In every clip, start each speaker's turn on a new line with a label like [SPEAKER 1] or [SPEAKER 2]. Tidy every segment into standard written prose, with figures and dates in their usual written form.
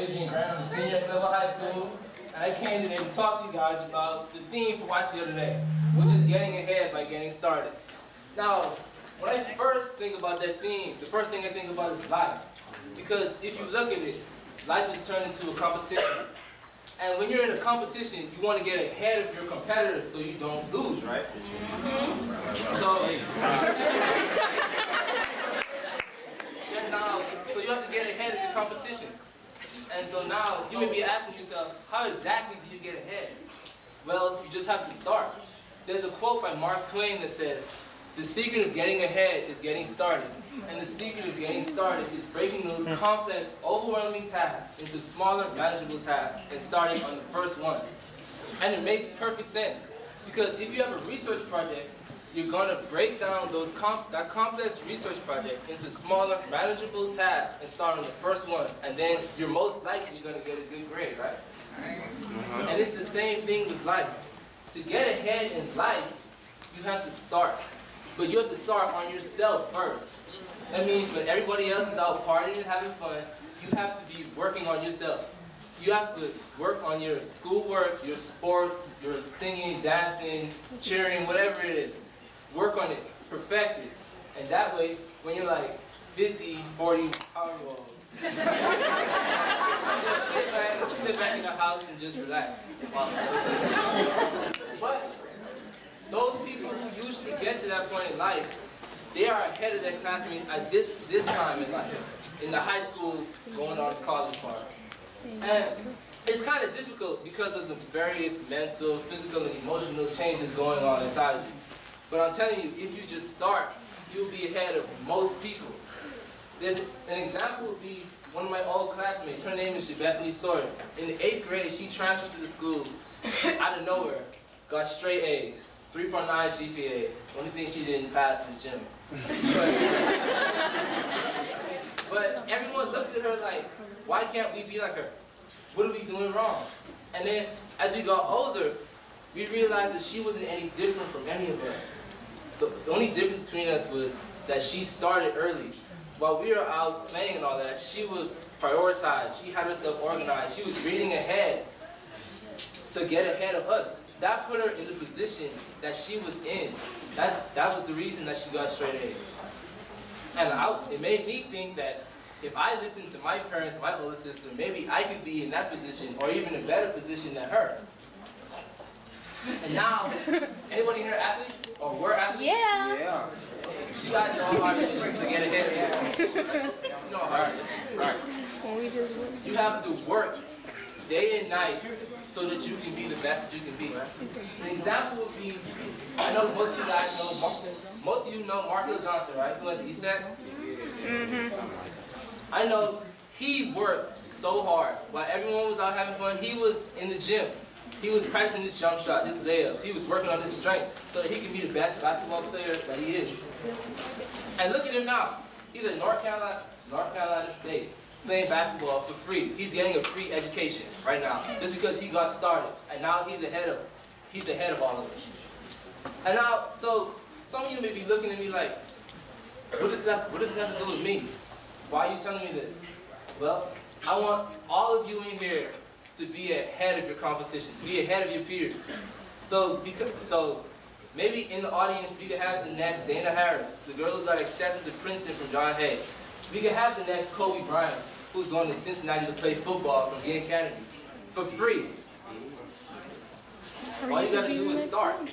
[SPEAKER 1] Adrien Grant. I'm a senior at Glenville High School, and I came today to talk to you guys about the theme for Y.C.O. today, which is getting ahead by getting started. Now, when I first think about that theme, the first thing I think about is life. Because if you look at it, life is turned into a competition. And when you're in a competition, you want to get ahead of your competitors so you don't lose, right? So you have to get ahead of your competition. And so now you may be asking yourself, how exactly do you get ahead? Well, you just have to start. There's a quote by Mark Twain that says, "The secret of getting ahead is getting started. And the secret of getting started is breaking those complex, overwhelming tasks into smaller, manageable tasks and starting on the first one." And it makes perfect sense. Because if you have a research project, you're going to break down that complex research project into smaller, manageable tasks and start on the first one. And then you're most likely going to get a good grade, right? And it's the same thing with life. To get ahead in life, you have to start. But you have to start on yourself first. That means when everybody else is out partying and having fun, you have to be working on yourself. You have to work on your schoolwork, your sport, your singing, dancing, cheering, whatever it is. Work on it, perfect it. And that way, when you're like 50, 40, however old, just sit back in the house and just relax. But those people who usually get to that point in life, they are ahead of their classmates at this time in life, in the high school, going on to college part. And it's kind of difficult because of the various mental, physical, and emotional changes going on inside of you. But I'm telling you, if you just start, you'll be ahead of most people. There's an example would be one of my old classmates. Her name is Bethany Sawyer. In the 8th grade, she transferred to the school out of nowhere, got straight A's, 3.9 GPA. Only thing she didn't pass was gym. But everyone looked at her like, why can't we be like her? What are we doing wrong? And then as we got older, we realized that she wasn't any different from any of us. The only difference between us was that she started early. While we were out playing and all that, she was prioritized. She had herself organized. She was reading ahead to get ahead of us. That put her in the position that she was in. That was the reason that she got straight A's. And it made me think that if I listened to my parents and my older sister, maybe I could be in that position or even a better position than her. And now, anybody here athletes or were athletes?
[SPEAKER 2] Yeah.
[SPEAKER 1] You guys know how hard it is to get ahead. You know how hard it is. You have to work day and night so that you can be the best that you can be. An example would be, I know most of you guys know, most of you know Mark Johnson, right? Who went to East Tech? I know he worked so hard. While everyone was out having fun, he was in the gym. He was practicing his jump shot, his layups. He was working on his strength so that he could be the best basketball player that he is. And look at him now. He's at North Carolina State playing basketball for free. He's getting a free education right now just because he got started. And now he's ahead of all of us. And now, so some of you may be looking at me like, what does that have to do with me? Why are you telling me this? Well, I want all of you in here to be ahead of your competition, to be ahead of your peers. So maybe in the audience we could have the next Dana Harris, the girl who got accepted to Princeton from John Hay. We could have the next Kobe Bryant, who's going to Cincinnati to play football from Gay Kennedy for free. All you got to do is start. And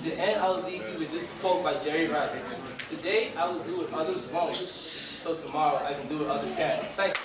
[SPEAKER 1] to end, I will leave you with this quote by Jerry Rice. Today I will do what others won't, so tomorrow I can do what others can. Thank you.